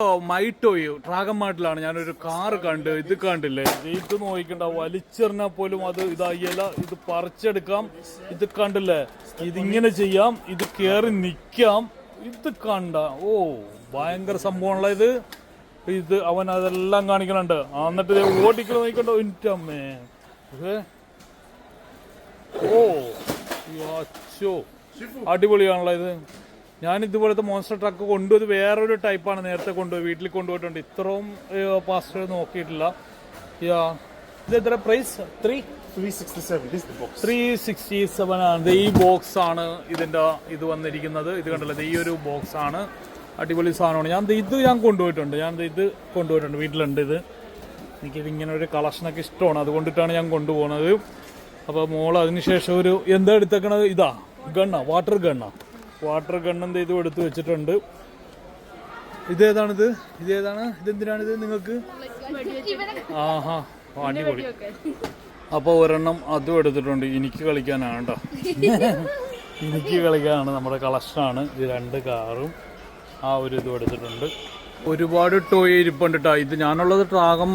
മൈറ്റോയോ dragon മാർട്ടിലാണ് ഞാനൊരു car കണ്ട് ഇത് കണ്ടില്ലേ ഇത് നോക്കണ്ട വലിച്ചെറിഞ്ഞാൽ പോലും അത് ഇതായില്ല ഇത് പറിച്ചെടുക്കാം ഇത് കണ്ടില്ലേ ഇതിങ്ങനെ ചെയ്യാം ഇത് കേറി നിക്കാം ഇത് കണ്ട ഓ ഭയങ്കര സംഭവമുള്ള ഇത് അവൻ അതെല്ലാം കാണിക്കണുണ്ട് എന്നിട്ട് ഓടിക്കണ നോക്കണ്ടോ ഇൻറ്റമ്മേ ഓ അച്ചോ അടിപൊളിയാണല്ലോ ഇത് ഞാൻ ഇതുപോലത്തെ മോൺസ്റ്റർ ട്രക്ക് കൊണ്ടുപോയത് വേറൊരു ടൈപ്പാണ് നേരത്തെ കൊണ്ടുപോയി വീട്ടിൽ കൊണ്ടുപോയിട്ടുണ്ട് ഇത്രയും പാസ്റ്റ് നോക്കിയിട്ടില്ല ഇത് എത്ര പ്രൈസ് 367 ആണ് ഈ ബോക്സ് ആണ് ഇതിന്റെ ഇത് വന്നിരിക്കുന്നത് ഇത് കണ്ടല്ലോ ഈ ഒരു ബോക്സ് ആണ് അടിപൊളി സാധനമാണ് ഞാൻ കൊണ്ടുപോയിട്ടുണ്ട് ഇത് കൊണ്ടുപോയിട്ടുണ്ട് വീട്ടിലുണ്ട് എനിക്കിത് ഇങ്ങനെ ഒരു കളക്ഷനൊക്കെ ഇഷ്ടമാണ് അതുകൊണ്ടിട്ടാണ് ഞാൻ കൊണ്ടുപോകുന്നത് അപ്പോൾ മോൾ അതിനുശേഷം ഒരു എന്താ എടുത്തേക്കണത് ഇതാ വാട്ടർ ഗണ്ണെന്ത് ഇതും എടുത്ത് വെച്ചിട്ടുണ്ട് ഇതെന്തിനാണിത് നിങ്ങൾക്ക് ആഹാ അടിപൊളി അപ്പോൾ ഒരെണ്ണം അതും എടുത്തിട്ടുണ്ട് എനിക്ക് കളിക്കാനാണ് കേട്ടോ എനിക്ക് കളിക്കാനാണ് നമ്മുടെ കളക്ഷനാണ് ഇത് 2 കാറും ആ ഒരു ഇതും എടുത്തിട്ടുണ്ട് ഒരുപാട് ടോയ് ഇരിപ്പുണ്ട് കേട്ടോ ഇത് ഞാനുള്ളത് ഡ്രാഗൺ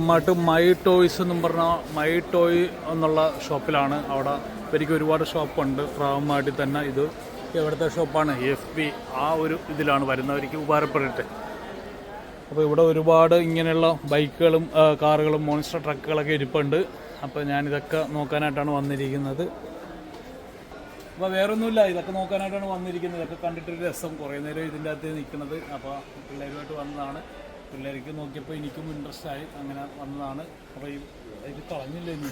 മാർട്ട് മൈ ടോയ്സ് എന്നും പറഞ്ഞാൽ മൈ ടോയ് എന്നുള്ള ഷോപ്പിലാണ് അവിടെ എനിക്ക് ഒരുപാട് ഷോപ്പുണ്ട് ഡ്രാഗൺ മാർട്ടിൽ തന്നെ ഇത് എവിടുത്തെ ഷോപ്പാണ് FB ആ ഒരു ഇതിലാണ് വരുന്നവർക്ക് ഉപകാരപ്പെടട്ടെ അപ്പോൾ ഇവിടെ ഒരുപാട് ഇങ്ങനെയുള്ള ബൈക്കുകളും കാറുകളും മോൺസ്റ്റർ ട്രക്കുകളൊക്കെ ഇരിപ്പുണ്ട് അപ്പോൾ ഞാനിതൊക്കെ നോക്കാനായിട്ടാണ് വന്നിരിക്കുന്നത് അപ്പോൾ വേറൊന്നുമില്ല ഇതൊക്കെ നോക്കാനായിട്ടാണ് വന്നിരിക്കുന്നത് ഇതൊക്കെ കണ്ടിട്ടൊരു രസം കുറേ നേരം ഇതിൻ്റെ അകത്ത് നിൽക്കുന്നത് അപ്പോൾ പിള്ളേരുമായിട്ട് വന്നതാണ് പിള്ളേർക്ക് നോക്കിയപ്പോൾ എനിക്കും ഇൻട്രസ്റ്റ് ആയി അങ്ങനെ വന്നതാണ് അപ്പോൾ ഇത് കളഞ്ഞില്ല ഇനി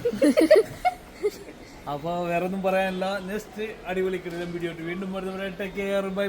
അപ്പോൾ വേറെ ഒന്നും പറയാനില്ല നെക്സ്റ്റ് അടിപൊളി കിടിലൻ വീഡിയോ വീണ്ടും വരുന്നവരെ ടേക്ക് കെയർ ബൈ